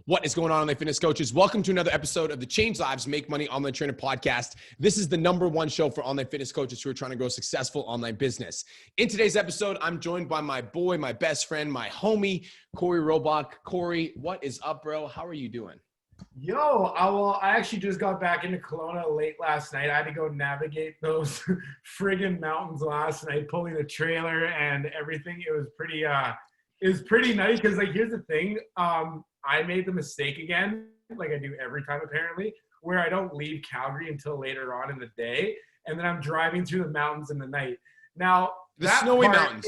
What is going on, online fitness coaches? Welcome to another episode of the Change Lives, Make Money Online Trainer podcast. This is the #1 show for online fitness coaches who are trying to grow a successful online business. In today's episode, I'm joined by my boy, my best friend, my homie, Corey Robach. Corey, what is up, bro? How are you doing? Yo, I actually just got back into Kelowna late last night. I had to go navigate those friggin' mountains last night, pulling the trailer and everything. It was pretty nice because, like, here's the thing. I made the mistake again, like I do every time apparently, where I don't leave Calgary until later on in the day, and then I'm driving through the mountains in the night. Now, the snowy mountains,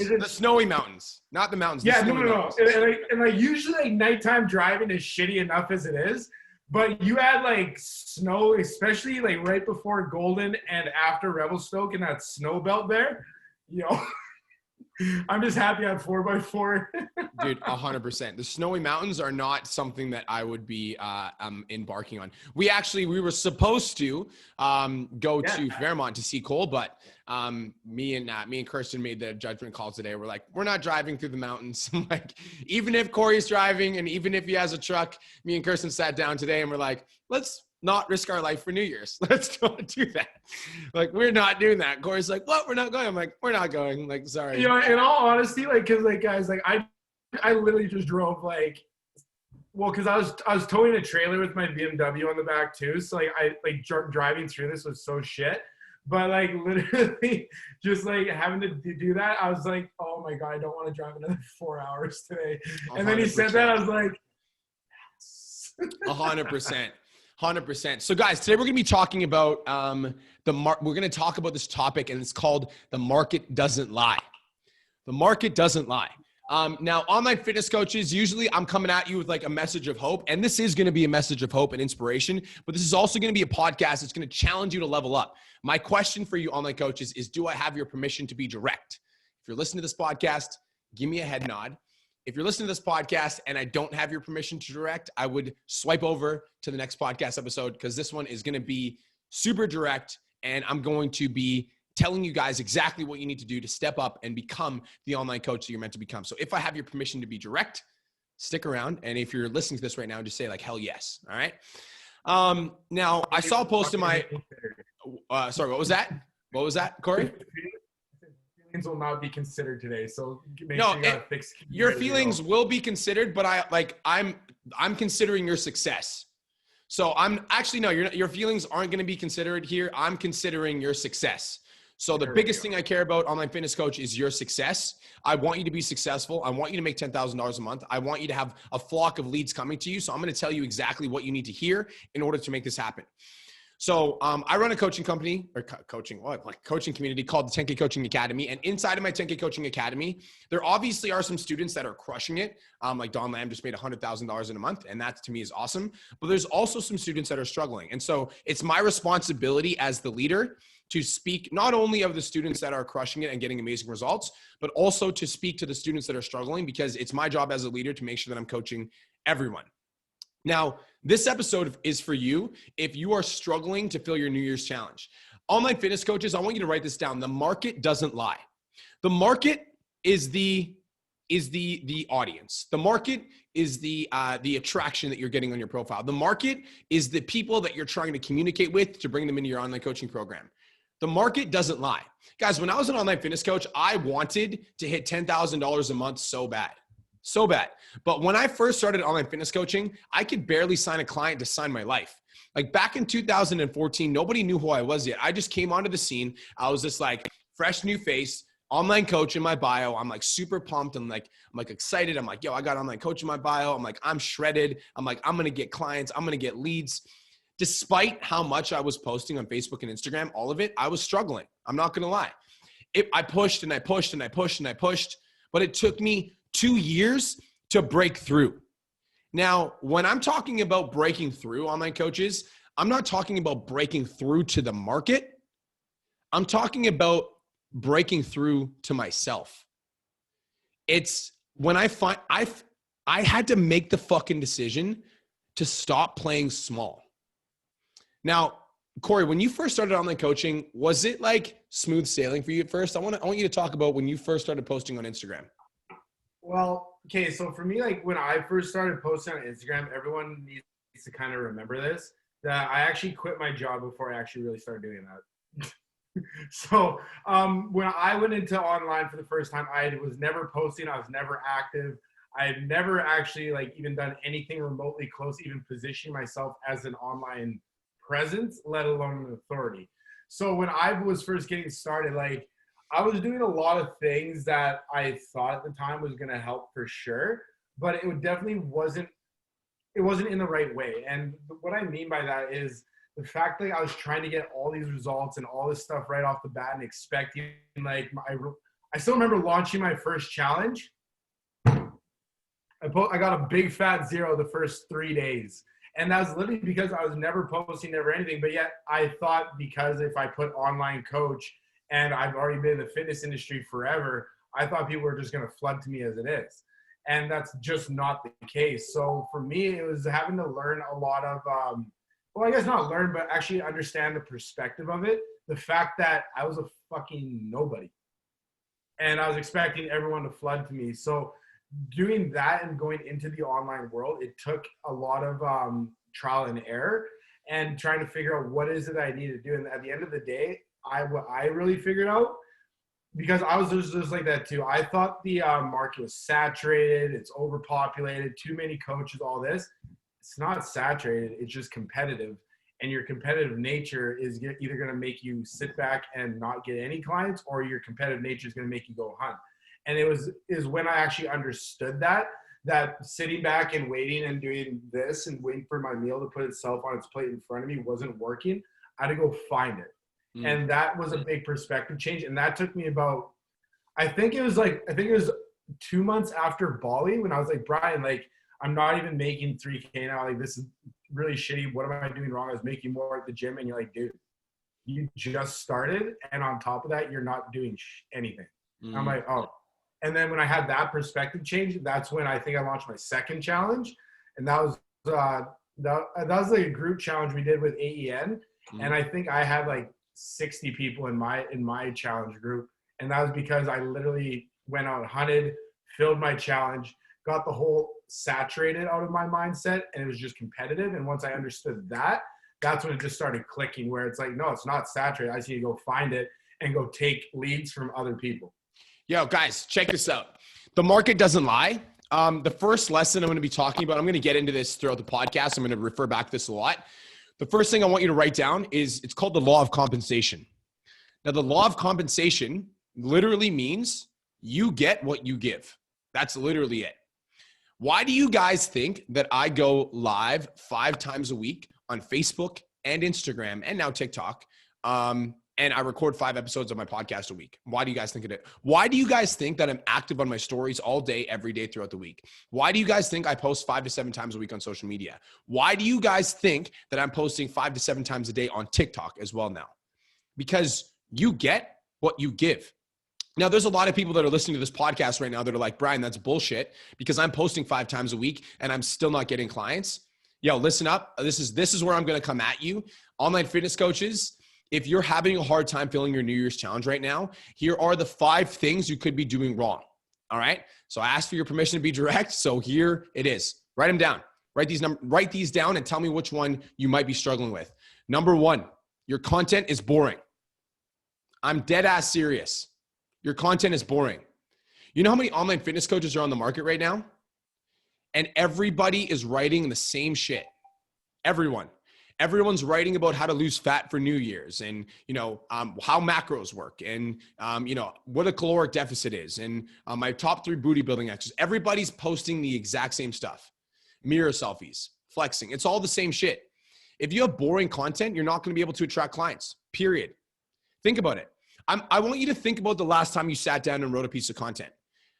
not the mountains. Yeah, no. And like usually like nighttime driving is shitty enough as it is, but you had like snow, especially like right before Golden and after Revelstoke in that snow belt there. I'm just happy I have 4x4. Dude, 100%. The snowy mountains are not something that I would be embarking on. We were supposed to go to Vermont to see Cole, but me and Kirsten made the judgment call today. We're like, we're not driving through the mountains. Like, even if Corey's driving and even if he has a truck, me and Kirsten sat down today and we're like, let's not risk our life for New Year's. Let's not do that. Like, we're not doing that. Corey's like, what? We're not going. I'm like, we're not going. Like, sorry. In all honesty, like, cause like guys, like I literally just drove like, well, cause I was towing a trailer with my BMW on the back too. So like driving through this was so shit. But like literally just like having to do that, I was like, oh my God, I don't want to drive another 4 hours today. And 100%. Then he said that, I was like, yes. 100%. 100%. So guys, today we're going to be talking about we're going to talk about this topic, and it's called The Market Doesn't Lie. The Market Doesn't Lie. Now, online fitness coaches, usually I'm coming at you with like a message of hope, and this is going to be a message of hope and inspiration, but this is also going to be a podcast that's going to challenge you to level up. My question for you online coaches is, do I have your permission to be direct? If you're listening to this podcast, give me a head nod. If you're listening to this podcast and I don't have your permission to direct, I would swipe over to the next podcast episode, because this one is going to be super direct, and I'm going to be telling you guys exactly what you need to do to step up and become the online coach that you're meant to become. So if I have your permission to be direct, stick around. And if you're listening to this right now, just say like, hell yes. All right. Now I saw a post in my, sorry, what was that? What was that, Corey? Feelings will not be considered today. So make no, sure you gotta fix your feelings will be considered, but I'm considering your success. So your feelings aren't going to be considered here. I'm considering your success. So the biggest thing I care about, online fitness coach, is your success. I want you to be successful. I want you to make $10,000 a month. I want you to have a flock of leads coming to you. So I'm going to tell you exactly what you need to hear in order to make this happen. So I run a coaching company coaching community called the 10K Coaching Academy. And inside of my 10K Coaching Academy, there obviously are some students that are crushing it. Like Don Lamb just made $100,000 in a month. And that to me is awesome. But there's also some students that are struggling. And so it's my responsibility as the leader to speak not only of the students that are crushing it and getting amazing results, but also to speak to the students that are struggling, because it's my job as a leader to make sure that I'm coaching everyone. Now, this episode is for you if you are struggling to fill your New Year's challenge. Online fitness coaches, I want you to write this down. The market doesn't lie. The market is the audience. The market is the attraction that you're getting on your profile. The market is the people that you're trying to communicate with to bring them into your online coaching program. The market doesn't lie. Guys, when I was an online fitness coach, I wanted to hit $10,000 a month so bad. So bad. But when I first started online fitness coaching, I could barely sign a client to sign my life. Like back in 2014, nobody knew who I was yet. I just came onto the scene. I was this like fresh new face, online coach in my bio. I'm like super pumped. I'm like excited. I'm like, yo, I got online coach in my bio. I'm like, I'm shredded. I'm like, I'm going to get clients. I'm going to get leads. Despite how much I was posting on Facebook and Instagram, all of it, I was struggling. I'm not going to lie. I pushed and I pushed and I pushed and I pushed, but it took me 2 years to break through. Now, when I'm talking about breaking through, online coaches, I'm not talking about breaking through to the market. I'm talking about breaking through to myself. It's when I had to make the fucking decision to stop playing small. Now, Corey, when you first started online coaching, was it like smooth sailing for you at first? I want you to talk about when you first started posting on Instagram. Well, okay, so for me, like when I first started posting on Instagram, everyone needs to kind of remember this, that I actually quit my job before I actually really started doing that. So when I went into online for the first time, I was never posting. I was never active. I had never actually like even done anything remotely close, even positioning myself as an online presence, let alone an authority. So when I was first getting started, like I was doing a lot of things that I thought at the time was going to help for sure, but it definitely wasn't. It wasn't in the right way. And what I mean by that is the fact that I was trying to get all these results and all this stuff right off the bat and expecting like I still remember launching my first challenge. I got a big fat 0 the first 3 days. And that was literally because I was never posting, never anything. But yet I thought because if I put online coach and I've already been in the fitness industry forever, I thought people were just going to flood to me as it is. And that's just not the case. So for me, it was having to learn a lot of, well, I guess not learn, but actually understand the perspective of it. The fact that I was a fucking nobody. And I was expecting everyone to flood to me. So doing that and going into the online world, it took a lot of trial and error and trying to figure out what is it I need to do. And at the end of the day, what I really figured out, because I was just like that too. I thought the market was saturated, it's overpopulated, too many coaches, all this. It's not saturated, it's just competitive. And your competitive nature is either going to make you sit back and not get any clients, or your competitive nature is going to make you go hunt. And is when I actually understood that sitting back and waiting and doing this and waiting for my meal to put itself on its plate in front of me wasn't working. I had to go find it. And that was a big perspective change. And that took me about, I think it was 2 months after Bali when I was like, Brian, like, I'm not even making 3K now. Like, this is really shitty. What am I doing wrong? I was making more at the gym. And you're like, dude, you just started. And on top of that, you're not doing anything. I'm like, oh. And then when I had that perspective change, that's when I think I launched my second challenge. And that was like a group challenge we did with AEN. And I think I had like 60 people in my challenge group. And that was because I literally went out, hunted, filled my challenge, got the whole saturated out of my mindset, and it was just competitive. And once I understood that, that's when it just started clicking, where it's like, no, it's not saturated. I just need to go find it and go take leads from other people. Yo, guys, check this out. The market doesn't lie. The first lesson I'm going to be talking about, I'm going to get into this throughout the podcast. I'm going to refer back to this a lot. The first thing I want you to write down is it's called the law of compensation. Now, the law of compensation literally means you get what you give. That's literally it. Why do you guys think that I go live 5 times a week on Facebook and Instagram and now TikTok? And I record 5 episodes of my podcast a week. Why do you guys think of it? Why do you guys think that I'm active on my stories all day, every day throughout the week? Why do you guys think I post 5 to 7 times a week on social media? Why do you guys think that I'm posting 5 to 7 times a day on TikTok as well now? Because you get what you give. Now, there's a lot of people that are listening to this podcast right now that are like, Brian, that's bullshit because I'm posting 5 times a week and I'm still not getting clients. Yo, listen up. This is where I'm going to come at you. Online fitness coaches, if you're having a hard time filling your New Year's challenge right now, here are the 5 things you could be doing wrong. All right. So I asked for your permission to be direct. So here it is. Write them down. Write these down and tell me which one you might be struggling with. Number 1, your content is boring. I'm dead ass serious. Your content is boring. You know how many online fitness coaches are on the market right now? And everybody is writing the same shit. Everyone's writing about how to lose fat for New Year's and, how macros work and, what a caloric deficit is and my top 3 booty building exercises. Everybody's posting the exact same stuff. Mirror selfies, flexing. It's all the same shit. If you have boring content, you're not going to be able to attract clients, period. Think about it. I want you to think about the last time you sat down and wrote a piece of content.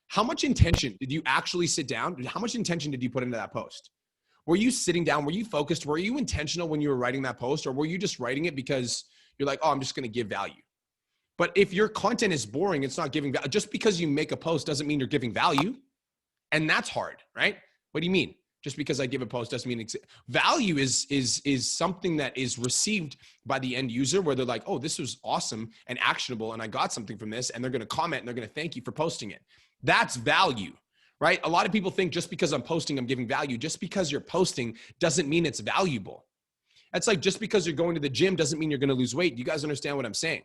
How much intention did you actually sit down? How much intention did you put into that post? Were you sitting down? Were you focused? Were you intentional when you were writing that post? Or were you just writing it because you're like, oh, I'm just going to give value? But if your content is boring, it's not giving value. Just because you make a post doesn't mean you're giving value. And that's hard, right? What do you mean? Just because I give a post doesn't mean value is something that is received by the end user where they're like, oh, this was awesome and actionable and I got something from this, and they're going to comment and they're going to thank you for posting it. That's value, right? A lot of people think just because I'm posting, I'm giving value. Just because you're posting doesn't mean it's valuable. That's like just because you're going to the gym doesn't mean you're going to lose weight. You guys understand what I'm saying?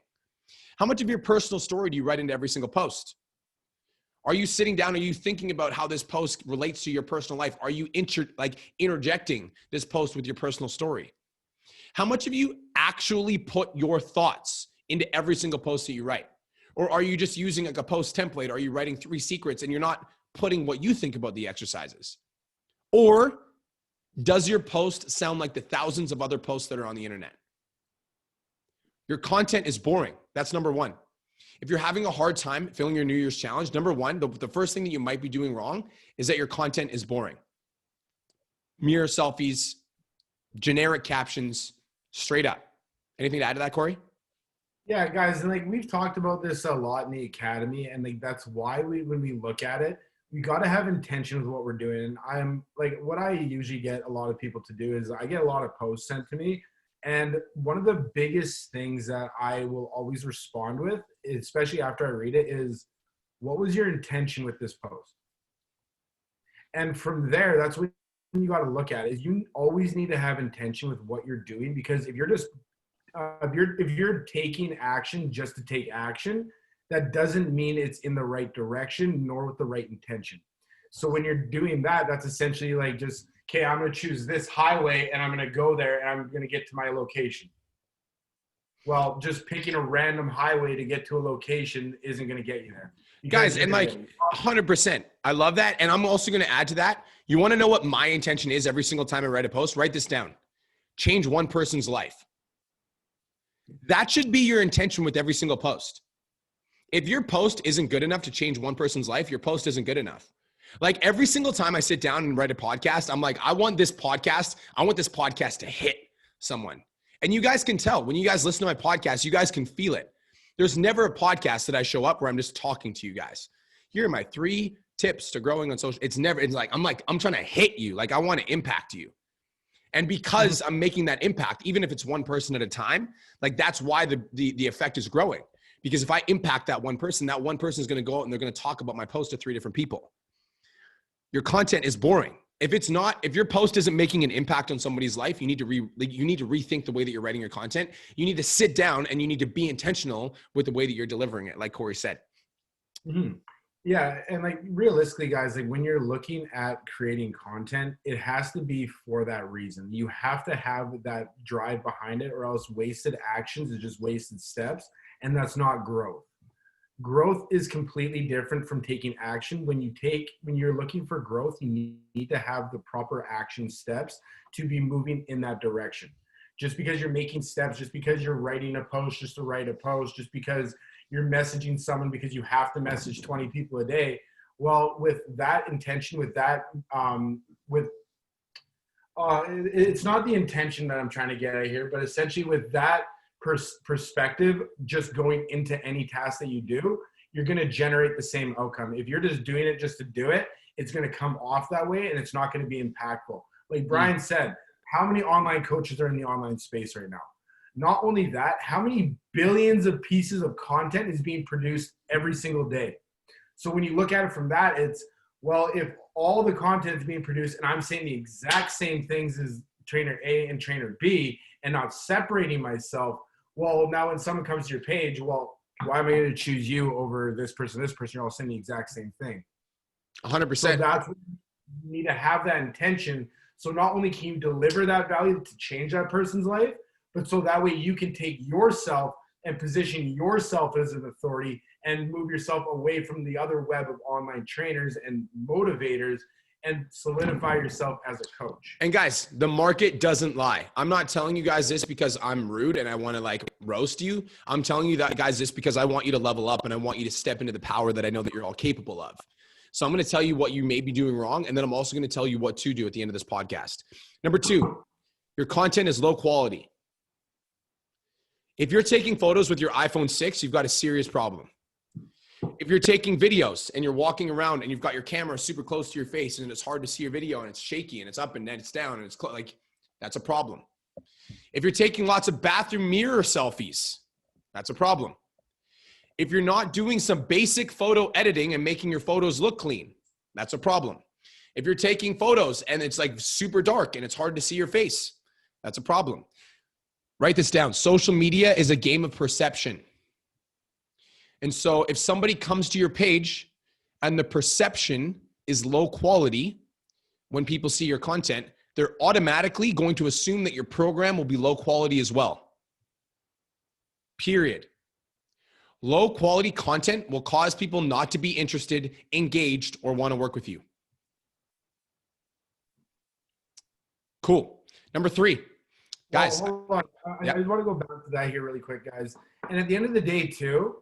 How much of your personal story do you write into every single post? Are you sitting down? Are you thinking about how this post relates to your personal life? Are you interjecting this post with your personal story? How much of you actually put your thoughts into every single post that you write? Or are you just using like a post template? Are you writing 3 secrets and you're not putting what you think about the exercises? Or does your post sound like the thousands of other posts that are on the internet? Your content is boring. That's number one. If you're having a hard time filling your New Year's challenge, number one, the first thing that you might be doing wrong is that your content is boring. Mirror selfies, generic captions, straight up. Anything to add to that, Corey? Yeah, guys, and like we've talked about this a lot in the academy, and like that's why when we look at it, we got to have intention with what we're doing. And I'm like, what I usually get a lot of people to do is I get a lot of posts sent to me, and one of the biggest things that I will always respond with, especially after I read it, is what was your intention with this post? And from there, that's what you got to look at is you always need to have intention with what you're doing, because if you're just if you're taking action just to take action, that doesn't mean it's in the right direction nor with the right intention. So when you're doing that, that's essentially like just, okay, I'm going to choose this highway and I'm going to go there and I'm going to get to my location. Well, just picking a random highway to get to a location isn't going to get you there. Guys, and like 100%, I love that. And I'm also going to add to that. You want to know what my intention is every single time I write a post? Write this down. Change one person's life. That should be your intention with every single post. If your post isn't good enough to change one person's life, your post isn't good enough. Like every single time I sit down and write a podcast, I'm like, I want this podcast to hit someone. And you guys can tell when you guys listen to my podcast, you guys can feel it. There's never a podcast that I show up where I'm just talking to you guys. Here are my 3 tips to growing on social. It's like, I'm trying to hit you. Like I want to impact you. And because I'm making that impact, even if it's one person at a time, like that's why the effect is growing. Because if I impact that one person is going to go out and they're going to talk about my post to 3 different people. Your content is boring. If your post isn't making an impact on somebody's life, you need to rethink the way that you're writing your content. You need to sit down and you need to be intentional with the way that you're delivering it, like Corey said. Mm-hmm. Yeah, and like realistically, guys, like when you're looking at creating content, it has to be for that reason. You have to have that drive behind it, or else wasted actions is just wasted steps, and that's not growth. Growth is completely different from taking action. When you're looking for growth, you need to have the proper action steps to be moving in that direction. Just because you're making steps, just because you're writing a post just to write a post, just because you're messaging someone because you have to message 20 people a day. Well, with that intention, it's not the intention that I'm trying to get at here, but essentially with that perspective, just going into any task that you do, you're going to generate the same outcome. If you're just doing it just to do it, it's going to come off that way and it's not going to be impactful. Like Brian said, how many online coaches are in the online space right now? Not only that, how many billions of pieces of content is being produced every single day? So when you look at it from that, it's, well, if all the content is being produced and I'm saying the exact same things as trainer A and trainer B and not separating myself, well, now when someone comes to your page, well, why am I going to choose you over this person? You're all saying the exact same thing. 100%. So that's what you need to have that intention. So not only can you deliver that value to change that person's life, but so that way you can take yourself and position yourself as an authority and move yourself away from the other web of online trainers and motivators and solidify yourself as a coach. And guys, the market doesn't lie. I'm not telling you guys this because I'm rude and I want to like roast you. I'm telling you that, guys, this because I want you to level up and I want you to step into the power that I know that you're all capable of. So I'm going to tell you what you may be doing wrong. And then I'm also going to tell you what to do at the end of this podcast. Number 2, your content is low quality. If you're taking photos with your iPhone 6, you've got a serious problem. If you're taking videos and you're walking around and you've got your camera super close to your face and it's hard to see your video and it's shaky and it's up and then it's down and it's like, that's a problem. If you're taking lots of bathroom mirror selfies, that's a problem. If you're not doing some basic photo editing and making your photos look clean, that's a problem. If you're taking photos and it's like super dark and it's hard to see your face, that's a problem. Write this down. Social media is a game of perception. And so if somebody comes to your page and the perception is low quality when people see your content, they're automatically going to assume that your program will be low quality as well. Period. Low quality content will cause people not to be interested, engaged, or want to work with you. Cool. Number 3, guys. Well, hold on. I just want to go back to that here really quick, guys. And at the end of the day, too,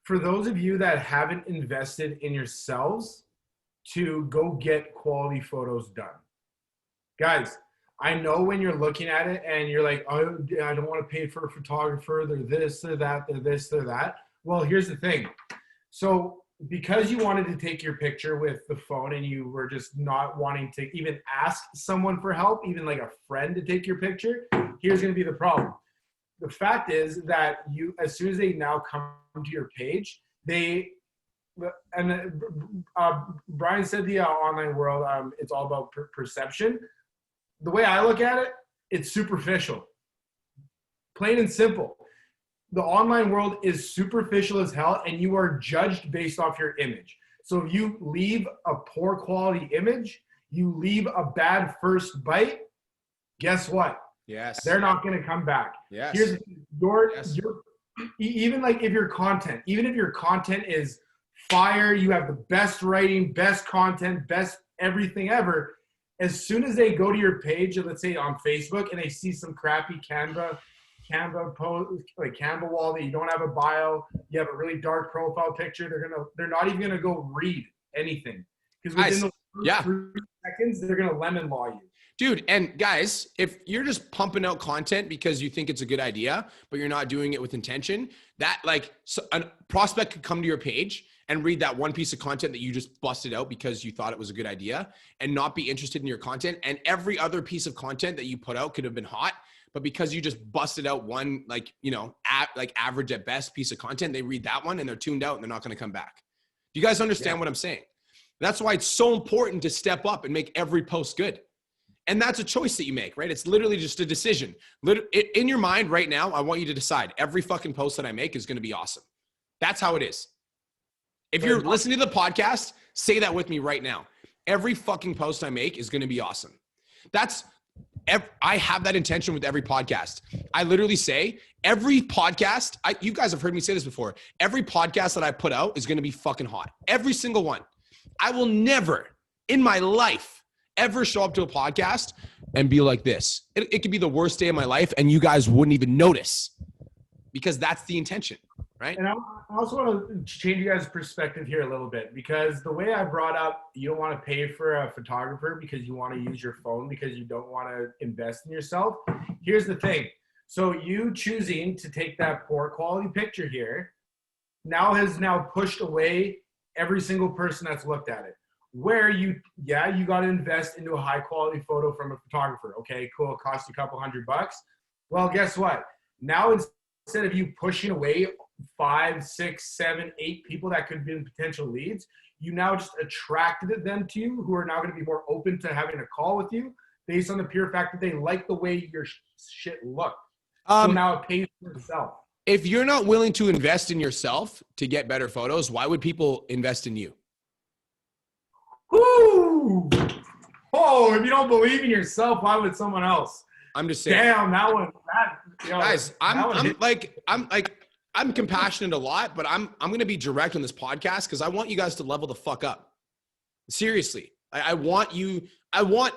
for those of you that haven't invested in yourselves to go get quality photos done, guys, I know when you're looking at it and you're like, oh, I don't want to pay for a photographer. They're this, they're that, they're this, they're that. Well, here's the thing. So because you wanted to take your picture with the phone and you were just not wanting to even ask someone for help, even like a friend to take your picture, here's going to be the problem. The fact is that you, as soon as they now come to your page, Brian said the online world, it's all about perception. The way I look at it, it's superficial. Plain and simple. The online world is superficial as hell, and you are judged based off your image. So if you leave a poor quality image, you leave a bad first bite, guess what? Yes. They're not going to come back. Yes. Here's your even like if your content, even if your content is fire, you have the best writing, best content, best everything ever, as soon as they go to your page, let's say on Facebook, and they see some crappy Canva post, like Canva wall that you don't have a bio, you have a really dark profile picture, they're not even gonna go read anything. Because within those first 3 seconds, they're gonna lemon law you. Dude, and guys, if you're just pumping out content because you think it's a good idea, but you're not doing it with intention, that a prospect could come to your page and read that one piece of content that you just busted out because you thought it was a good idea and not be interested in your content. And every other piece of content that you put out could have been hot, but because you just busted out one, average at best piece of content, they read that one and they're tuned out and they're not going to come back. Do you guys understand what I'm saying? That's why it's so important to step up and make every post good. And that's a choice that you make, right? It's literally just a decision. In your mind right now, I want you to decide every fucking post that I make is going to be awesome. That's how it is. If you're listening to the podcast, say that with me right now. Every fucking post I make is going to be awesome. I have that intention with every podcast. I literally say every podcast, you guys have heard me say this before. Every podcast that I put out is going to be fucking hot. Every single one. I will never in my life ever show up to a podcast and be like this. It could be the worst day of my life and you guys wouldn't even notice because that's the intention, right? And I also want to change you guys' perspective here a little bit, because the way I brought up, you don't want to pay for a photographer because you want to use your phone because you don't want to invest in yourself. Here's the thing. So you choosing to take that poor quality picture here has pushed away every single person that's looked at it. Where you got to invest into a high quality photo from a photographer. Okay, cool. It costs you a couple $100. Well, guess what? Now instead of you pushing away 5, 6, 7, 8 people that could be potential leads, you now just attracted them to you, who are now going to be more open to having a call with you based on the pure fact that they like the way your shit looked. So now it pays for itself. If you're not willing to invest in yourself to get better photos, why would people invest in you? Woo! Oh, if you don't believe in yourself, why would someone else? I'm just saying. Damn, that one. Guys, I'm compassionate a lot, but I'm going to be direct on this podcast because I want you guys to level the fuck up. Seriously. I want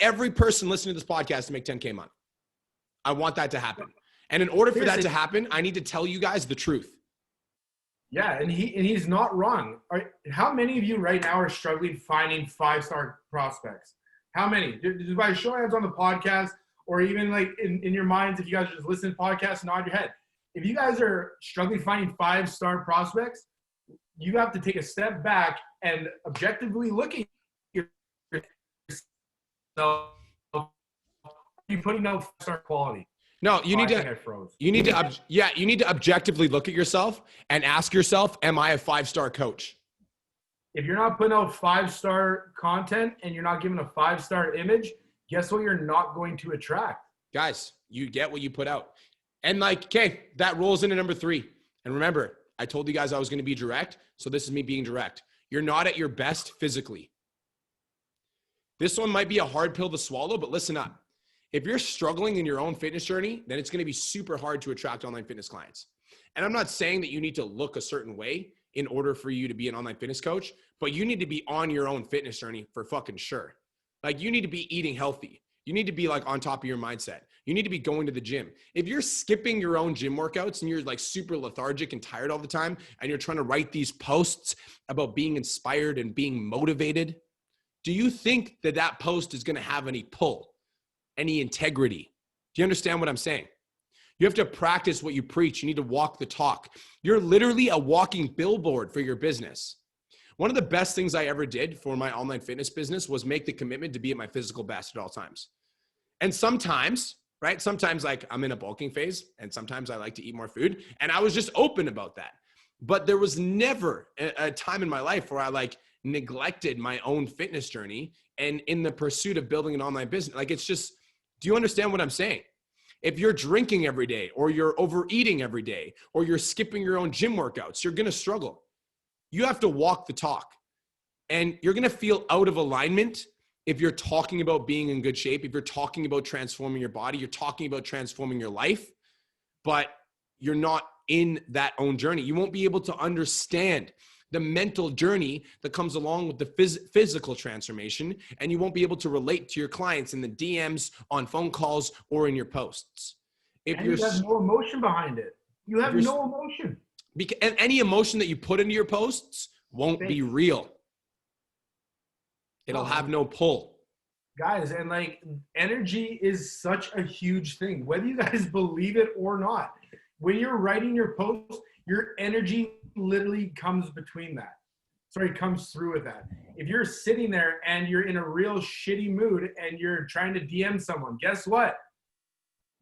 every person listening to this podcast to make 10K a month. I want that to happen. And in order for that to happen, I need to tell you guys the truth. Yeah, and he's not wrong. How many of you right now are struggling finding 5-star prospects? How many? Just by show of hands on the podcast, or even like in your minds, if you guys are just listening to podcasts, nod your head. If you guys are struggling finding 5-star prospects, you have to take a step back and objectively look at yourself. You're putting out 5-star quality. No, you need to objectively look at yourself and ask yourself, am I a 5-star coach? If you're not putting out 5-star content and you're not giving a 5-star image, guess what you're not going to attract? Guys, you get what you put out. And like, okay, that rolls into number 3. And remember, I told you guys I was going to be direct. So this is me being direct. You're not at your best physically. This one might be a hard pill to swallow, but listen up. If you're struggling in your own fitness journey, then it's going to be super hard to attract online fitness clients. And I'm not saying that you need to look a certain way in order for you to be an online fitness coach, but you need to be on your own fitness journey for fucking sure. Like, you need to be eating healthy. You need to be like on top of your mindset. You need to be going to the gym. If you're skipping your own gym workouts and you're like super lethargic and tired all the time, and you're trying to write these posts about being inspired and being motivated, do you think that that post is going to have any pull, any integrity? Do you understand what I'm saying? You have to practice what you preach. You need to walk the talk. You're literally a walking billboard for your business. One of the best things I ever did for my online fitness business was make the commitment to be at my physical best at all times. And sometimes, right? Sometimes like I'm in a bulking phase, and sometimes I like to eat more food. And I was just open about that. But there was never a time in my life where I like neglected my own fitness journey and in the pursuit of building an online business. Like, it's just, do you understand what I'm saying? If you're drinking every day, or you're overeating every day, or you're skipping your own gym workouts, you're going to struggle. You have to walk the talk, and you're going to feel out of alignment if you're talking about being in good shape, if you're talking about transforming your body, you're talking about transforming your life, but you're not in that own journey. You won't be able to understand the mental journey that comes along with the physical transformation, and you won't be able to relate to your clients in the DMs, on phone calls, or in your posts. And you have no emotion behind it. You have no emotion. And any emotion that you put into your posts won't be real. It'll have no pull. Guys, and like, energy is such a huge thing, whether you guys believe it or not. When you're writing your post, your energy literally comes comes through with that. If you're sitting there and you're in a real shitty mood and you're trying to DM someone, guess what?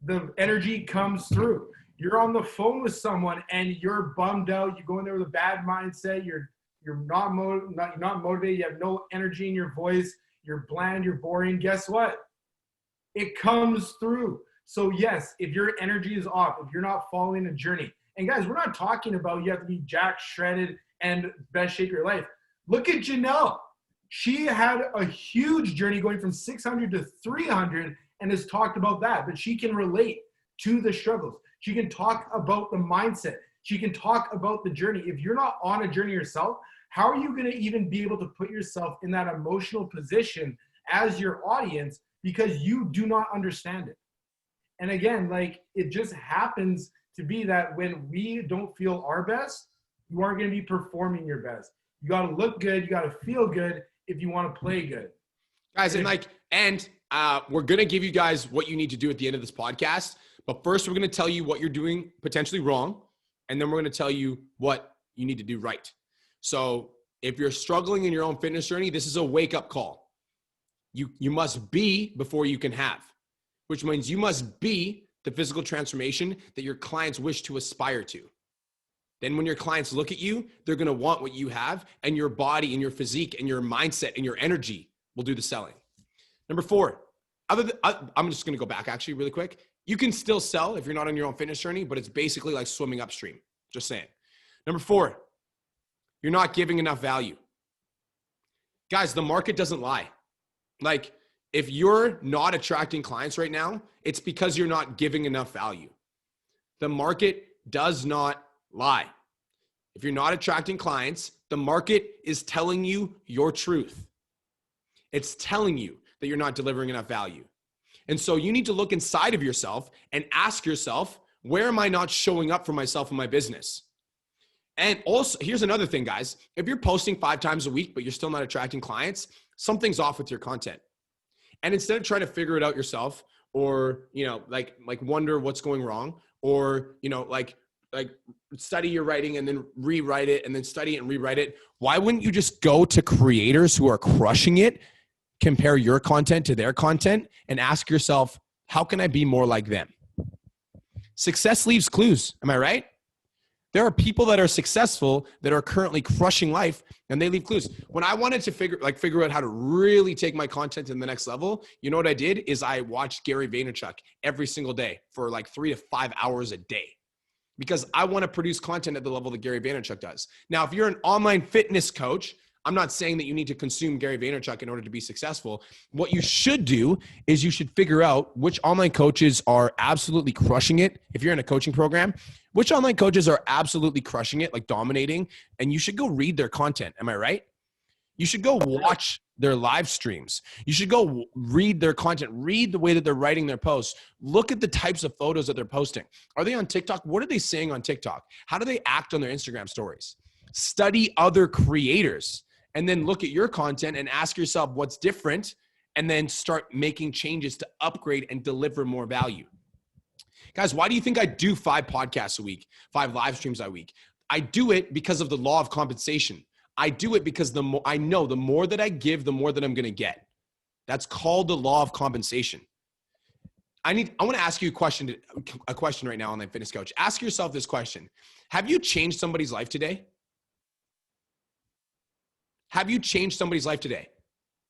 The energy comes through. You're on the phone with someone and you're bummed out. You go in there with a bad mindset. You're not motivated. You have no energy in your voice. You're bland. You're boring. Guess what? It comes through. So yes, if your energy is off, if you're not following a journey, and guys, we're not talking about you have to be jacked, shredded, and best shape of your life. Look at Janelle. She had a huge journey going from 600 to 300 and has talked about that, but she can relate to the struggles. She can talk about the mindset. She can talk about the journey. If you're not on a journey yourself, how are you going to even be able to put yourself in that emotional position as your audience, because you do not understand it? And again, like, it just happens to be that when we don't feel our best, you aren't going to be performing your best. You got to look good. You got to feel good if you want to play good. Guys, we're going to give you guys what you need to do at the end of this podcast. But first, we're going to tell you what you're doing potentially wrong. And then we're going to tell you what you need to do right. So if you're struggling in your own fitness journey, this is a wake-up call. You must be before you can have, which means you must be the physical transformation that your clients wish to aspire to. Then when your clients look at you, they're going to want what you have, and your body and your physique and your mindset and your energy will do the selling. Number 4, I'm just going to go back actually really quick. You can still sell if you're not on your own fitness journey, but it's basically like swimming upstream. Just saying. Number 4, you're not giving enough value. Guys, the market doesn't lie. Like, if you're not attracting clients right now, it's because you're not giving enough value. The market does not lie. If you're not attracting clients, the market is telling you your truth. It's telling you that you're not delivering enough value. And so you need to look inside of yourself and ask yourself, where am I not showing up for myself in my business? And also, here's another thing, guys. If you're posting 5 times a week, but you're still not attracting clients, something's off with your content. And instead of trying to figure it out yourself, or, like wonder what's going wrong, or, like study your writing and then rewrite it, and then study it and rewrite it, why wouldn't you just go to creators who are crushing it, compare your content to their content, and ask yourself, how can I be more like them? Success leaves clues. Am I right? There are people that are successful that are currently crushing life, and they leave clues. When I wanted to figure out how to really take my content to the next level, you know what I did is I watched Gary Vaynerchuk every single day for like 3 to 5 hours a day, because I want to produce content at the level that Gary Vaynerchuk does. Now, if you're an online fitness coach, I'm not saying that you need to consume Gary Vaynerchuk in order to be successful. What you should do is you should figure out which online coaches are absolutely crushing it. If you're in a coaching program, which online coaches are absolutely crushing it, like dominating, and you should go read their content. Am I right? You should go watch their live streams. You should go read their content, read the way that they're writing their posts. Look at the types of photos that they're posting. Are they on TikTok? What are they saying on TikTok? How do they act on their Instagram stories? Study other creators and then look at your content and ask yourself what's different, and then start making changes to upgrade and deliver more value. Guys, why do you think I do 5 podcasts a week, 5 live streams a week? I do it because of the law of compensation. I do it because I know the more that I give, the more that I'm going to get. That's called the law of compensation. I want to ask you a question right now, online fitness coach. Ask yourself this question. Have you changed somebody's life today? Have you changed somebody's life today?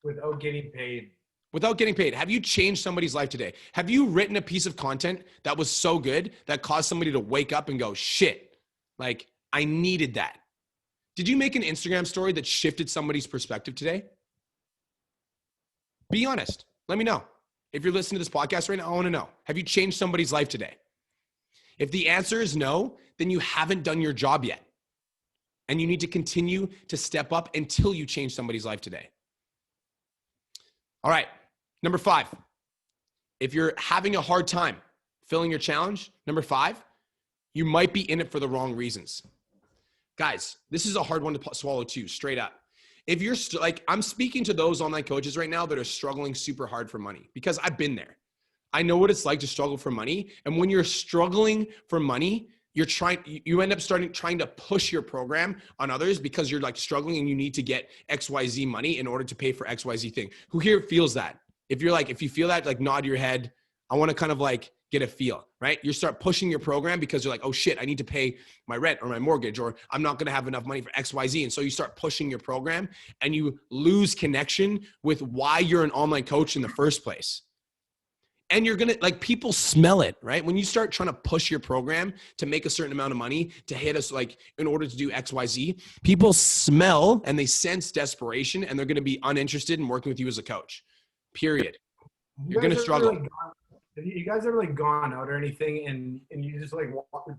Without getting paid. Without getting paid. Have you changed somebody's life today? Have you written a piece of content that was so good that caused somebody to wake up and go, shit, like I needed that? Did you make an Instagram story that shifted somebody's perspective today? Be honest. Let me know. If you're listening to this podcast right now, I want to know. Have you changed somebody's life today? If the answer is no, then you haven't done your job yet. And you need to continue to step up until you change somebody's life today. All right. Number 5, if you're having a hard time filling your challenge, number 5, you might be in it for the wrong reasons. Guys, this is a hard one to swallow too, straight up. If you're I'm speaking to those online coaches right now that are struggling super hard for money, because I've been there. I know what it's like to struggle for money. And when you're struggling for money, you end up trying to push your program on others because you're like struggling and you need to get XYZ money in order to pay for XYZ thing. Who here feels that? If you feel that, like nod your head. I want to kind of like get a feel, right? You start pushing your program because you're like, oh shit, I need to pay my rent or my mortgage, or I'm not going to have enough money for XYZ. And so you start pushing your program and you lose connection with why you're an online coach in the first place. And you're going to, like, people smell it, right? When you start trying to push your program to make a certain amount of money to hit us, like in order to do XYZ, people smell and they sense desperation, and they're going to be uninterested in working with you as a coach, period. You're going to struggle. Have you guys ever like gone out or anything and you just like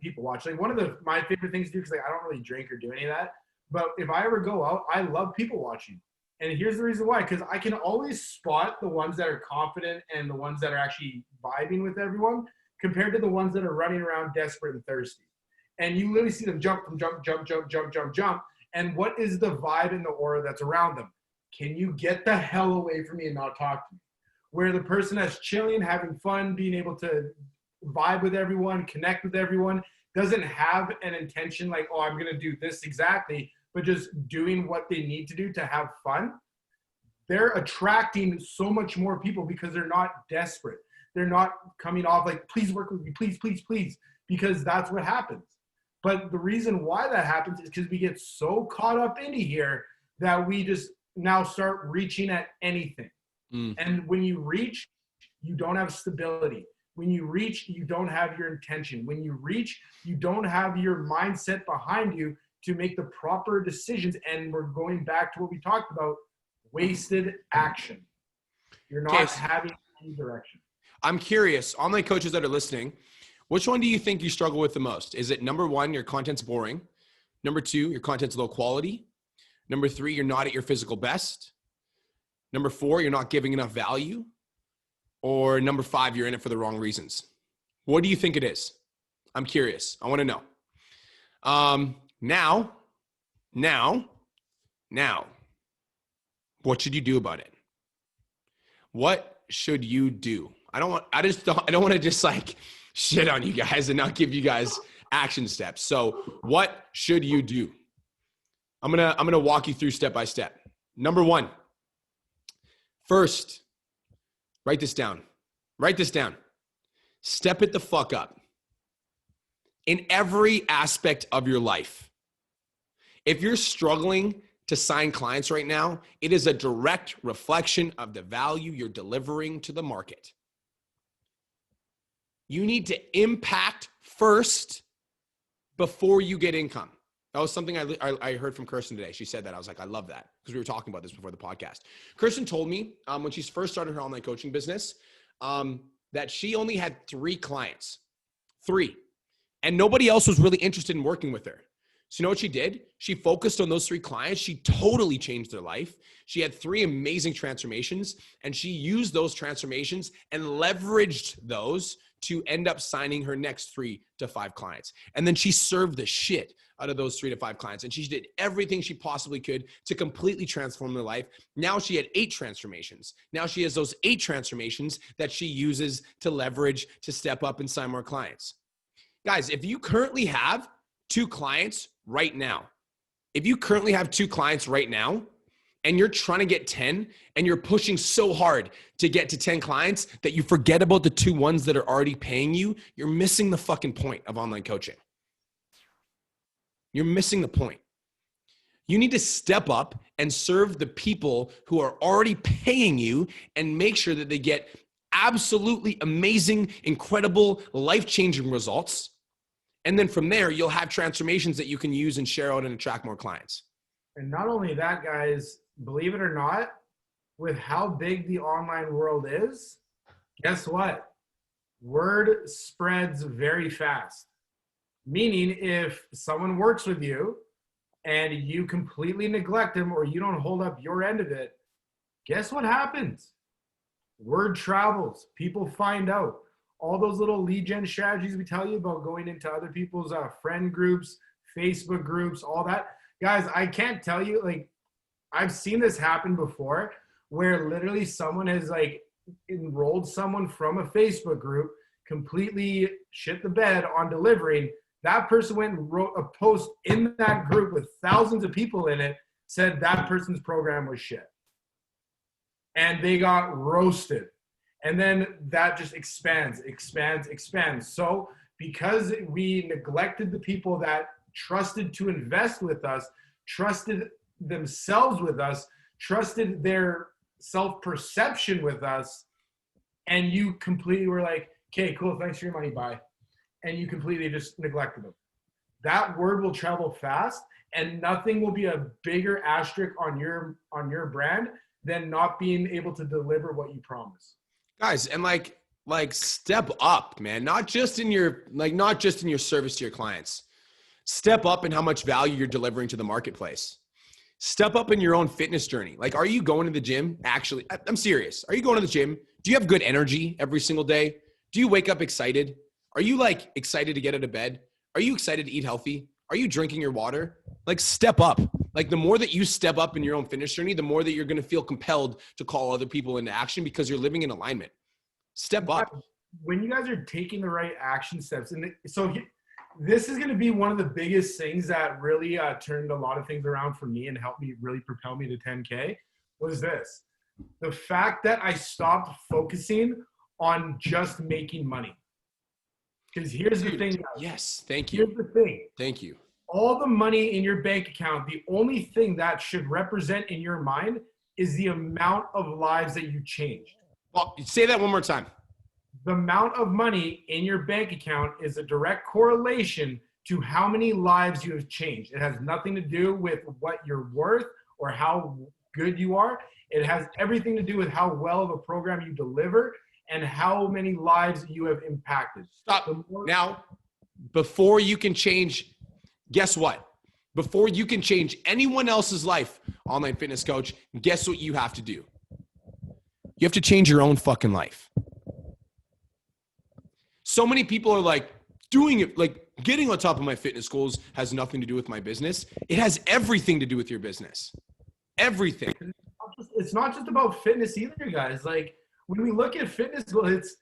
people watch? Like one of my favorite things to do, because like I don't really drink or do any of that, but if I ever go out, I love people watching. And here's the reason why, because I can always spot the ones that are confident and the ones that are actually vibing with everyone compared to the ones that are running around desperate and thirsty. And you literally see them jump. And what is the vibe and the aura that's around them? Can you get the hell away from me and not talk to me? Where the person that's chilling, having fun, being able to vibe with everyone, connect with everyone, doesn't have an intention like, oh, I'm going to do this exactly, but just doing what they need to do to have fun, they're attracting so much more people because they're not desperate. They're not coming off like, please work with me, please, please, please, because that's what happens. But the reason why that happens is because we get so caught up into here that we just now start reaching at anything. And when you reach, you don't have stability. When you reach, you don't have your intention. When you reach, you don't have your mindset behind you to make the proper decisions. And we're going back to what we talked about, wasted action. You're not having any direction. I'm curious, online coaches that are listening, which one do you think you struggle with the most? Is it number 1, your content's boring? Number 2, your content's low quality? Number 3, you're not at your physical best? Number 4, you're not giving enough value? Or number 5, you're in it for the wrong reasons? What do you think it is? I'm curious. I want to know. Now, what should you do about it? What should you do? I don't want to just like shit on you guys and not give you guys action steps. So what should you do? I'm going to walk you through step by step. Number 1, first, write this down. Step it the fuck up. in every aspect of your life. If you're struggling to sign clients right now, it is a direct reflection of the value you're delivering to the market. You need to impact first before you get income. That was something I heard from Kirsten today. She said that. I was like, I love that, because we were talking about this before the podcast. Kirsten told me when she first started her online coaching business that she only had 3 clients. 3. And nobody else was really interested in working with her. So you know what she did? She focused on those 3 clients. She totally changed their life. She had 3 amazing transformations, and she used those transformations and leveraged those to end up signing her next 3 to 5 clients. And then she served the shit out of those 3 to 5 clients. And she did everything she possibly could to completely transform their life. Now she had 8 transformations. Now she has those 8 transformations that she uses to leverage to step up and sign more clients. Guys, if you currently have 2 clients right now, and you're trying to get 10 and you're pushing so hard to get to 10 clients that you forget about the 2 ones that are already paying you, you're missing the fucking point of online coaching. You're missing the point. You need to step up and serve the people who are already paying you and make sure that they get absolutely amazing, incredible, life-changing results. And then from there, you'll have transformations that you can use and share out and attract more clients. And not only that, guys, believe it or not, with how big the online world is, guess what? Word spreads very fast. Meaning if someone works with you and you completely neglect them or you don't hold up your end of it, guess what happens? Word travels. People find out. All those little lead gen strategies we tell you about, going into other people's friend groups, Facebook groups, all that. Guys, I can't tell you, like, I've seen this happen before where literally someone has like enrolled someone from a Facebook group, completely shit the bed on delivering. That person went and wrote a post in that group with thousands of people in it, said that person's program was shit. And they got roasted. And then that just expands. So because we neglected the people that trusted to invest with us, trusted themselves with us, trusted their self-perception with us, and you completely were like, okay, cool, thanks for your money, bye. And you completely just neglected them. That word will travel fast, and nothing will be a bigger asterisk on your brand than not being able to deliver what you promise. Guys, and like step up, man. Not just in your service to your clients. Step up in how much value you're delivering to the marketplace. Step up in your own fitness journey. Like, are you going to the gym? Actually, I'm serious. Are you going to the gym? Do you have good energy every single day? Do you wake up excited? Are you like excited to get out of bed? Are you excited to eat healthy? Are you drinking your water? Like, step up. Like, the more that you step up in your own fitness journey, the more that you're going to feel compelled to call other people into action because you're living in alignment. Step up. When you guys are taking the right action steps, and so this is going to be one of the biggest things that really turned a lot of things around for me and helped me really propel me to 10K, was this. The fact that I stopped focusing on just making money. Because here's the thing. Yes, thank you. Here's the thing. Thank you. All the money in your bank account, the only thing that should represent in your mind is the amount of lives that you changed. Well, say that one more time. The amount of money in your bank account is a direct correlation to how many lives you have changed. It has nothing to do with what you're worth or how good you are. It has everything to do with how well of a program you deliver and how many lives you have impacted. Stop. Now, before you can change, guess what? Before you can change anyone else's life, online fitness coach, guess what you have to do? You have to change your own fucking life. So many people are like, doing it, like getting on top of my fitness goals has nothing to do with my business. It has everything to do with your business. Everything. It's not just about fitness either, guys. Like, when we look at fitness goals, it's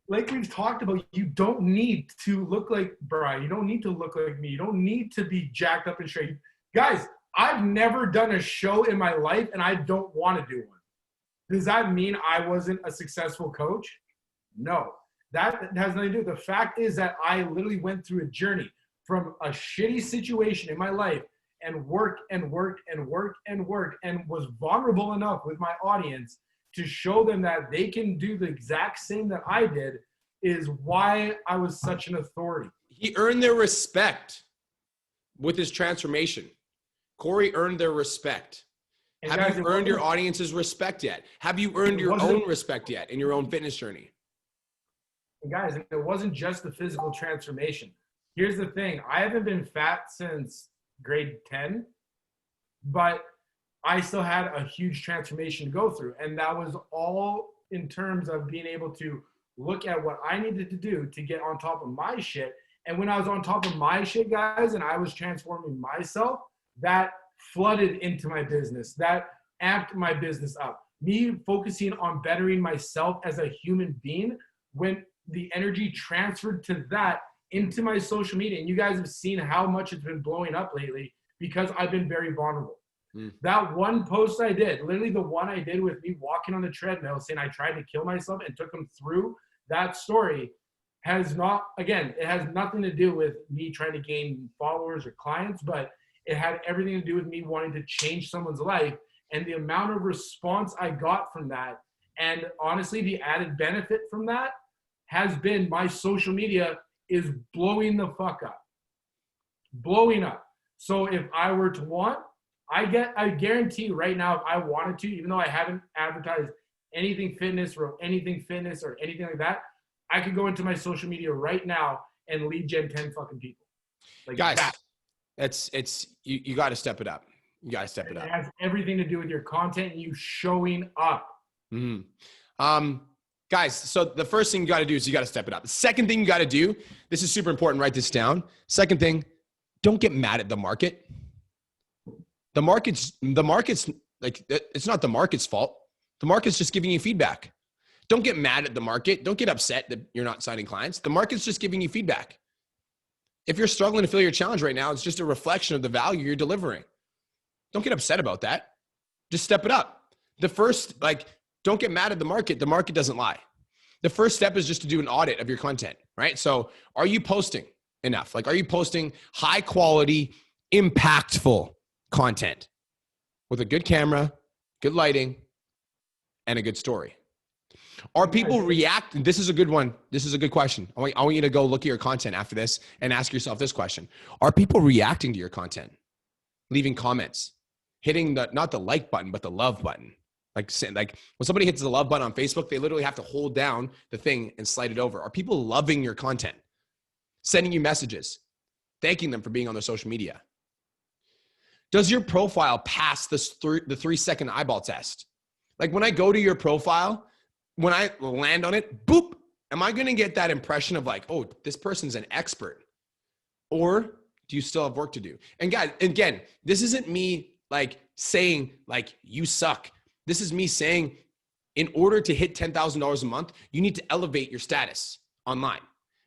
like we've talked about, you don't need to look like Brian. You don't need to look like me. You don't need to be jacked up and straight. Guys, I've never done a show in my life, and I don't want to do one. Does that mean I wasn't a successful coach? No. That has nothing to do with it. The fact is that I literally went through a journey from a shitty situation in my life and worked and was vulnerable enough with my audience to show them that they can do the exact same that I did, is why I was such an authority. He earned their respect with his transformation. Corey earned their respect. And have guys, you earned your audience's respect yet? Have you earned your own respect yet in your own fitness journey? And guys, it wasn't just the physical transformation. Here's the thing. I haven't been fat since grade 10, but I still had a huge transformation to go through. And that was all in terms of being able to look at what I needed to do to get on top of my shit. And when I was on top of my shit, guys, and I was transforming myself, that flooded into my business. That amped my business up. Me focusing on bettering myself as a human being, when the energy transferred to that into my social media. And you guys have seen how much it's been blowing up lately because I've been very vulnerable. That one post I did, literally the one I did with me walking on the treadmill saying I tried to kill myself and took them through that story, has not, again, it has nothing to do with me trying to gain followers or clients, but it had everything to do with me wanting to change someone's life. And the amount of response I got from that, and honestly, the added benefit from that has been my social media is blowing the fuck up. Blowing up. So if I were to want, I guarantee right now, if I wanted to, even though I haven't advertised anything fitness or anything like that, I could go into my social media right now and lead gen 10 fucking people. Like, guys, you got to step it up. You got to step it up. It has everything to do with your content and you showing up. Guys, so the first thing you got to do is you got to step it up. The second thing you got to do, this is super important, write this down. Second thing, don't get mad at the market. The market's like, it's not the market's fault. The market's just giving you feedback. Don't get mad at the market. Don't get upset that you're not signing clients. The market's just giving you feedback. If you're struggling to fill your challenge right now, it's just a reflection of the value you're delivering. Don't get upset about that. Just step it up. The first, don't get mad at the market. The market doesn't lie. The first step is just to do an audit of your content, right? So are you posting enough? Are you posting high quality, impactful content with a good camera, good lighting, and a good story? Are people reacting? This is a good one. This is a good question. I want you to go look at your content after this and ask yourself this question. Are people reacting to your content? Leaving comments, hitting not the like button, but the love button. Like when somebody hits the love button on Facebook, they literally have to hold down the thing and slide it over. Are people loving your content? Sending you messages, thanking them for being on their social media? Does your profile pass the 3-second eyeball test? Like when I go to your profile, when I land on it, boop, am I going to get that impression of oh, this person's an expert? Or do you still have work to do? And guys, again, this isn't me saying you suck. This is me saying in order to hit $10,000 a month, you need to elevate your status online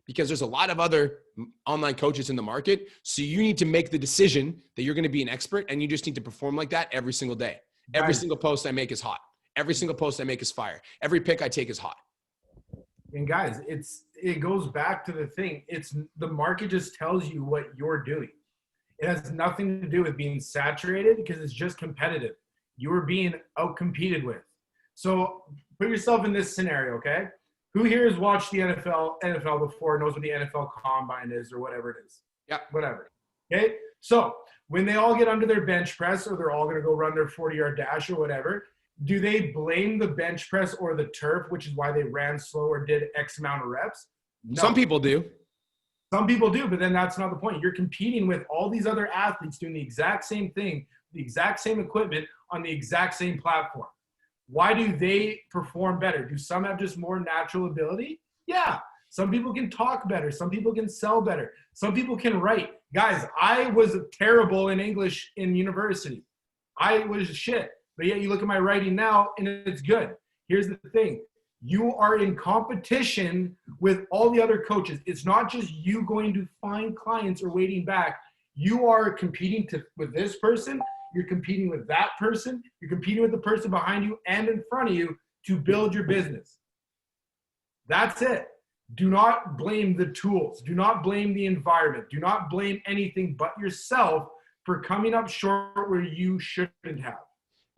because there's a lot of other online coaches in the market. So you need to make the decision that you're going to be an expert and you just need to perform like that every single day. Every single post I make is hot. Every single post I make is fire. Every pick I take is hot. And guys, it goes back to the thing. The market just tells you what you're doing. It has nothing to do with being saturated because it's just competitive. You are being out-competed with. So put yourself in this scenario, okay? Who here has watched the NFL before, knows what the NFL Combine is or whatever it is? Yeah. Whatever. Okay? So when they all get under their bench press or they're all going to go run their 40-yard dash or whatever, do they blame the bench press or the turf, which is why they ran slow or did X amount of reps? No. Some people do. Some people do, but then that's not the point. You're competing with all these other athletes doing the exact same thing, the exact same equipment on the exact same platform. Why do they perform better? Do some have just more natural ability? Yeah. Some people can talk better. Some people can sell better. Some people can write. Guys, I was terrible in English in university. I was shit. But yet you look at my writing now and it's good. Here's the thing. You are in competition with all the other coaches. It's not just you going to find clients or waiting back. You are competing with this person. You're competing with that person. You're competing with the person behind you and in front of you to build your business. That's it. Do not blame the tools. Do not blame the environment. Do not blame anything but yourself for coming up short where you shouldn't have.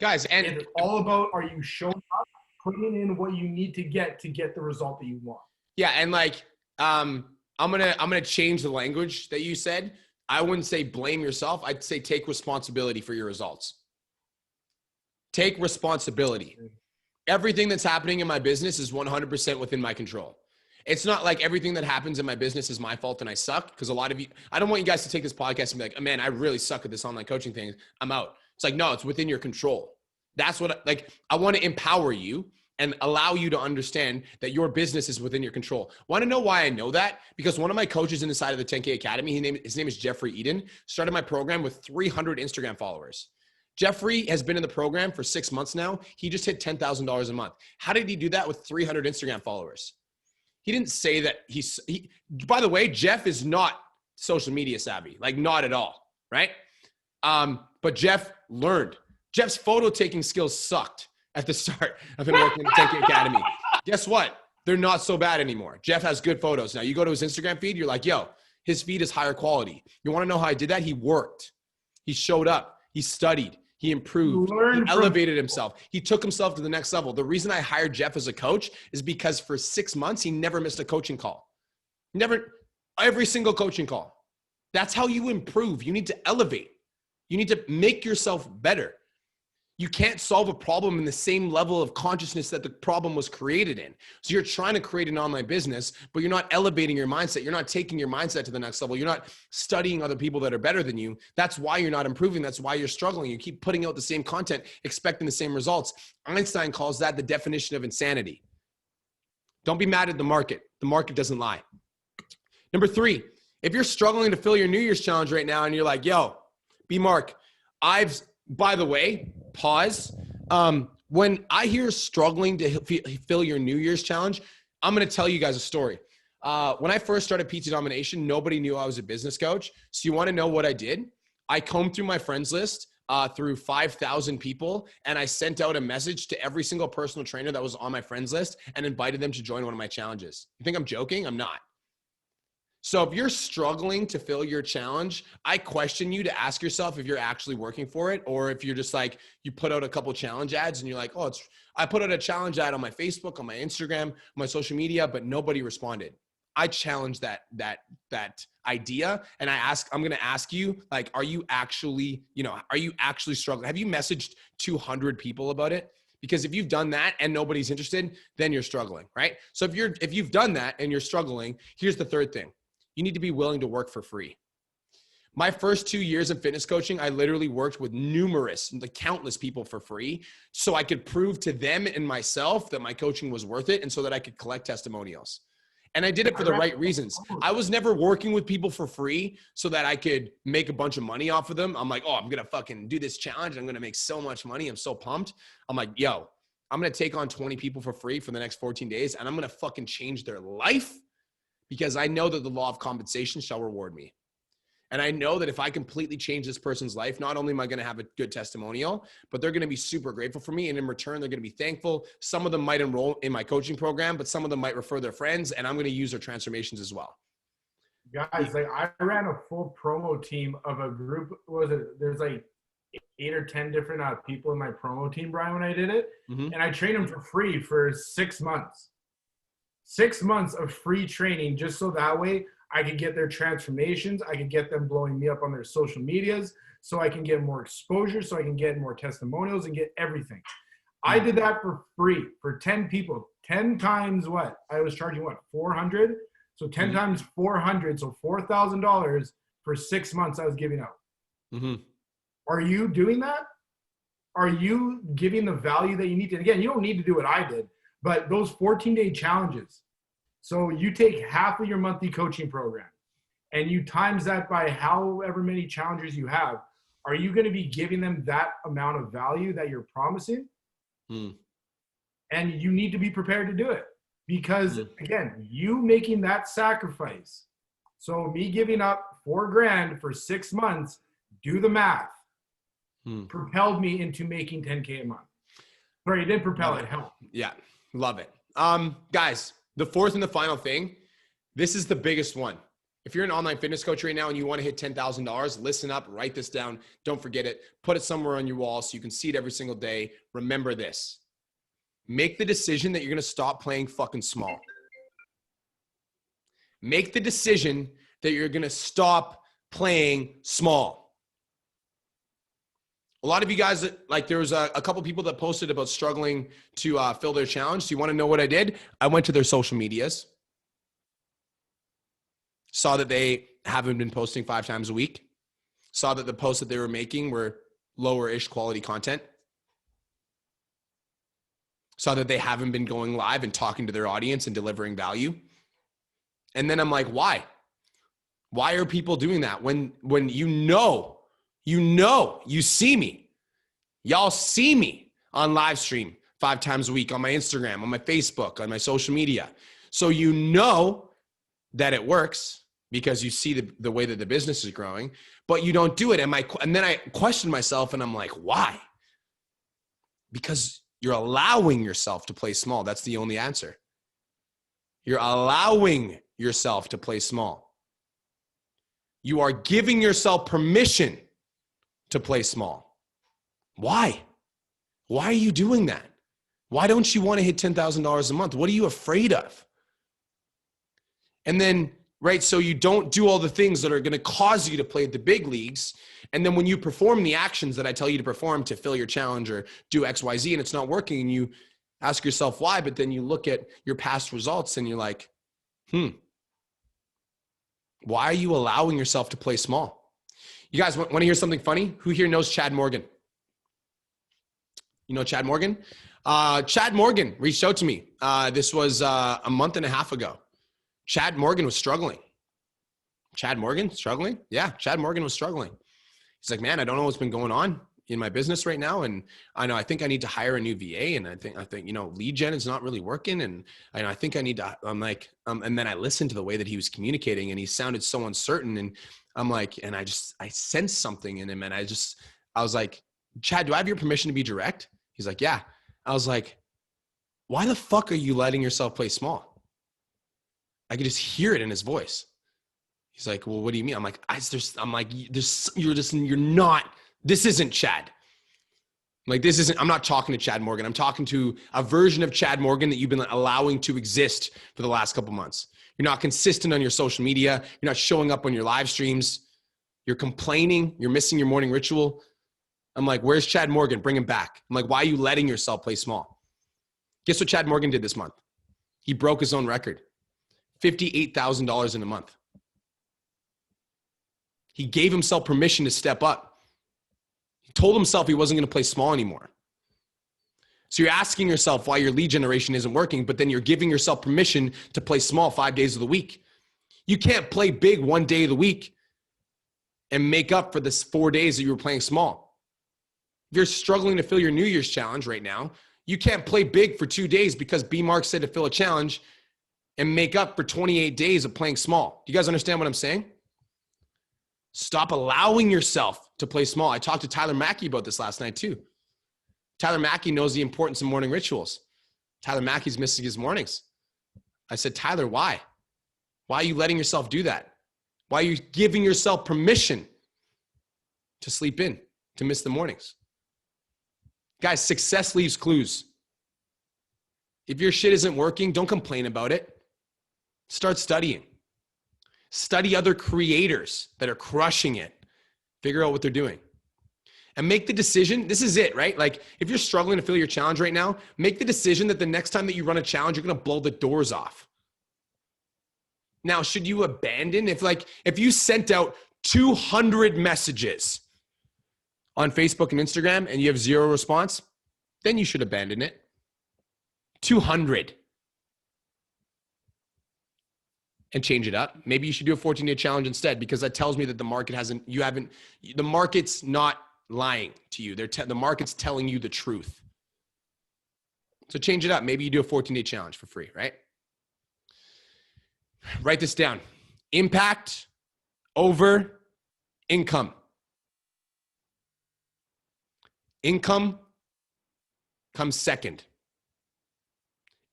Guys, and it's all about, are you showing up, putting in what you need to get the result that you want? Yeah, and like I'm gonna change the language that you said. I wouldn't say blame yourself. I'd say take responsibility for your results. Take responsibility. Everything that's happening in my business is 100% within my control. It's not like everything that happens in my business is my fault and I suck, because a lot of you, I don't want you guys to take this podcast and be like, oh, man, I really suck at this online coaching thing. I'm out. It's like, no, it's within your control. That's what, I want to empower you and allow you to understand that your business is within your control. Want to know why I know that? Because one of my coaches inside of the 10K Academy, his name is Jeffrey Eden, started my program with 300 Instagram followers. Jeffrey has been in the program for 6 months now. He just hit $10,000 a month. How did he do that with 300 Instagram followers? He didn't say that by the way, Jeff is not social media savvy, like not at all, right? But Jeff learned. Jeff's photo taking skills sucked at the start of him working at the 10K Academy. Guess what? They're not so bad anymore. Jeff has good photos. Now you go to his Instagram feed, you're like, yo, his feed is higher quality. You want to know how I did that? He worked. He showed up. He studied. He improved. He elevated himself. He took himself to the next level. The reason I hired Jeff as a coach is because for 6 months, he never missed a coaching call. Every single coaching call. That's how you improve. You need to elevate. You need to make yourself better. You can't solve a problem in the same level of consciousness that the problem was created in. So you're trying to create an online business, but you're not elevating your mindset. You're not taking your mindset to the next level. You're not studying other people that are better than you. That's why you're not improving. That's why you're struggling. You keep putting out the same content, expecting the same results. Einstein calls that the definition of insanity. Don't be mad at the market. The market doesn't lie. Number 3, if you're struggling to fill your New Year's challenge right now and you're like, yo, B-Mark, by the way, pause. When I hear struggling to fill your New Year's challenge, I'm going to tell you guys a story. When I first started PT Domination, nobody knew I was a business coach. So you want to know what I did? I combed through my friends list through 5,000 people, and I sent out a message to every single personal trainer that was on my friends list and invited them to join one of my challenges. You think I'm joking? I'm not. So if you're struggling to fill your challenge, I question you to ask yourself if you're actually working for it, or if you're just like, you put out a couple challenge ads and you're like, oh, I put out a challenge ad on my Facebook, on my Instagram, my social media, but nobody responded. I challenge that idea. And I'm going to ask you, like, are you actually struggling? Have you messaged 200 people about it? Because if you've done that and nobody's interested, then you're struggling, right? So if you've done that and you're struggling, here's the third thing. You need to be willing to work for free. My first 2 years of fitness coaching, I literally worked with countless people for free so I could prove to them and myself that my coaching was worth it, and so that I could collect testimonials. And I did it for the right reasons. I was never working with people for free so that I could make a bunch of money off of them. I'm like, oh, I'm going to fucking do this challenge. I'm going to make so much money. I'm so pumped. I'm like, yo, I'm going to take on 20 people for free for the next 14 days, and I'm going to fucking change their life, because I know that the law of compensation shall reward me. And I know that if I completely change this person's life, not only am I going to have a good testimonial, but they're going to be super grateful for me. And in return, they're going to be thankful. Some of them might enroll in my coaching program, but some of them might refer their friends, and I'm going to use their transformations as well. Guys, like, I ran a full promo team of a group. There's like 8 or 10 different people in my promo team, Brian, when I did it. Mm-hmm. And I trained them for free for 6 months. 6 months of free training, just so that way I could get their transformations. I could get them blowing me up on their social medias, so I can get more exposure, so I can get more testimonials and get everything. I did that for free for 10 people. 10 times what? I was charging what? 400? So 10 times 400, so $4,000 for 6 months I was giving out. Mm-hmm. Are you doing that? Are you giving the value that you need to? Again, you don't need to do what I did. But those 14-day challenges, so you take half of your monthly coaching program and you times that by however many challenges you have, are you going to be giving them that amount of value that you're promising? And you need to be prepared to do it, because again, you making that sacrifice. So me giving up $4,000 for 6 months, do the math, propelled me into making 10K a month. Sorry, it didn't propel it, helped. Yeah. Love it. Guys, The fourth and the final thing, this is the biggest one. If you're an online fitness coach right now and you want to hit $10,000, listen up, write this down. Don't forget it. Put it somewhere on your wall so you can see it every single day. Remember this. Make the decision that you're going to stop playing fucking small. Make the decision that you're going to stop playing small. A lot of you guys, like there was a couple people that posted about struggling to fill their challenge. So you want to know what I did? I went to their social medias. Saw that they haven't been posting 5 times a week. Saw that the posts that they were making were lower-ish quality content. Saw that they haven't been going live and talking to their audience and delivering value. And then I'm like, why? Why are people doing that? When you see me. Y'all see me on live stream 5 times a week on my Instagram, on my Facebook, on my social media. So you know that it works because you see the way that the business is growing, but you don't do it. And then I question myself and I'm like, why? Because you're allowing yourself to play small. That's the only answer. You're allowing yourself to play small. You are giving yourself permission to play small. Why? Why are you doing that? Why don't you want to hit $10,000 a month? What are you afraid of? And then, right, so you don't do all the things that are going to cause you to play the big leagues. And then when you perform the actions that I tell you to perform to fill your challenge or do X, Y, Z, and it's not working, and you ask yourself why, but then you look at your past results and you're like, why are you allowing yourself to play small? You guys want to hear something funny? Who here knows Chad Morgan? You know Chad Morgan? Chad Morgan reached out to me. This was a month and a half ago. Chad Morgan was struggling. Chad Morgan struggling? Yeah, Chad Morgan was struggling. He's like, man, I don't know what's been going on in my business right now. And I think I need to hire a new VA. And I think, lead gen is not really working. And I think I need to, I'm like, and then I listened to the way that he was communicating and he sounded so uncertain. And I'm like, and I sensed something in him. And I was like, Chad, do I have your permission to be direct? He's like, yeah. I was like, why the fuck are you letting yourself play small? I could just hear it in his voice. He's like, well, what do you mean? I'm like, this isn't Chad. I'm not talking to Chad Morgan. I'm talking to a version of Chad Morgan that you've been allowing to exist for the last couple months. You're not consistent on your social media. You're not showing up on your live streams. You're complaining. You're missing your morning ritual. I'm like, where's Chad Morgan? Bring him back. I'm like, why are you letting yourself play small? Guess what Chad Morgan did this month? He broke his own record. $58,000 in a month. He gave himself permission to step up. He told himself he wasn't going to play small anymore. So you're asking yourself why your lead generation isn't working, but then you're giving yourself permission to play small 5 days of the week. You can't play big 1 day of the week and make up for this 4 days that you were playing small. If you're struggling to fill your New Year's challenge right now, you can't play big for 2 days because B Mark said to fill a challenge and make up for 28 days of playing small. Do you guys understand what I'm saying? Stop allowing yourself to play small. I talked to Tyler Mackey about this last night too. Tyler Mackey knows the importance of morning rituals. Tyler Mackey's missing his mornings. I said, Tyler, why? Why are you letting yourself do that? Why are you giving yourself permission to sleep in, to miss the mornings? Guys, success leaves clues. If your shit isn't working, don't complain about it. Start studying. Study other creators that are crushing it. Figure out what they're doing. And make the decision. This is it, right? Like if you're struggling to fill your challenge right now, make the decision that the next time that you run a challenge, you're going to blow the doors off. Now, should you abandon? If you sent out 200 messages on Facebook and Instagram and you have 0 response, then you should abandon it. 200. And change it up. Maybe you should do a 14-day challenge instead because that tells me that the market's not lying to you. The market's telling you the truth. So change it up. Maybe you do a 14-day challenge for free, right? Write this down. Impact over income. Income comes second.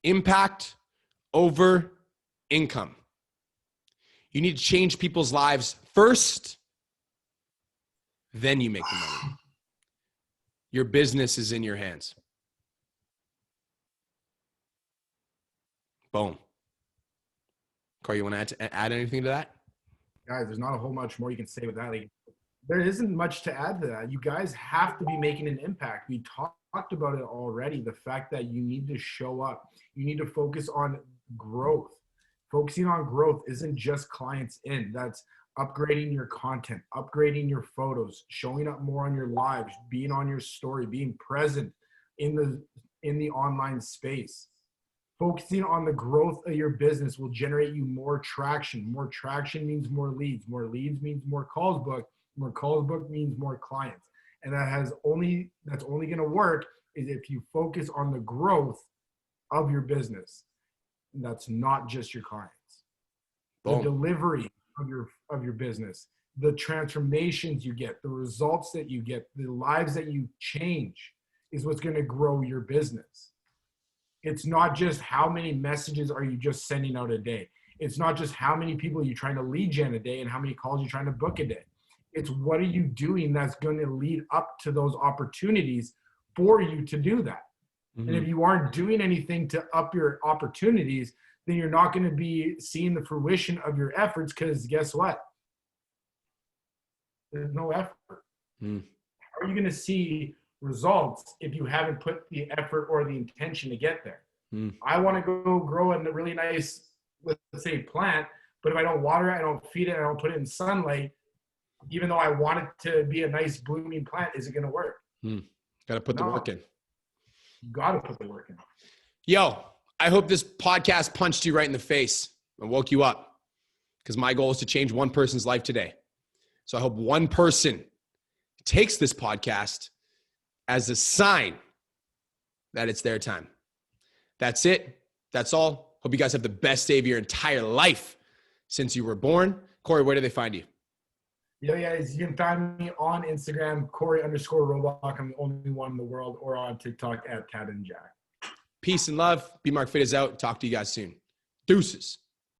Impact over income. You need to change people's lives first, then you make the money. Your business is in your hands. Boom. Corey, you want to add anything to that? Guys, there's not a whole much more you can say with that. Like, there isn't much to add to that. You guys have to be making an impact. We talked about it already. The fact that you need to show up. You need to focus on growth. Focusing on growth isn't just clients in. That's upgrading your content, upgrading your photos, showing up more on your lives, being on your story, being present in the online space. Focusing on the growth of your business will generate you more traction. More traction means more leads. More leads means more calls booked. More calls booked means more clients. And that's only going to work is if you focus on the growth of your business. And that's not just your clients. Boom. The delivery of your business, the transformations you get, the results that you get, the lives that you change is what's going to grow your business. It's not just how many messages are you just sending out a day. It's not just how many people you're trying to lead gen a day and how many calls you're trying to book a day. It's what are you doing that's going to lead up to those opportunities for you to do that. Mm-hmm. And if you aren't doing anything to up your opportunities, then you're not going to be seeing the fruition of your efforts because guess what? There's no effort. How are you going to see results if you haven't put the effort or the intention to get there? I want to go grow a really nice, let's say, plant, but if I don't water it, I don't feed it, I don't put it in sunlight, even though I want it to be a nice blooming plant, is it going to work? Got to put the work in. You got to put the work in. Yo, I hope this podcast punched you right in the face and woke you up, because my goal is to change one person's life today. So I hope one person takes this podcast as a sign that it's their time. That's it. That's all. Hope you guys have the best day of your entire life since you were born. Corey, where do they find you? Yo, guys, you can find me on Instagram, Corey_Robach. I'm the only one in the world, or on TikTok at Tad and Jack. Peace and love. B Mark Fit is out. Talk to you guys soon. Deuces.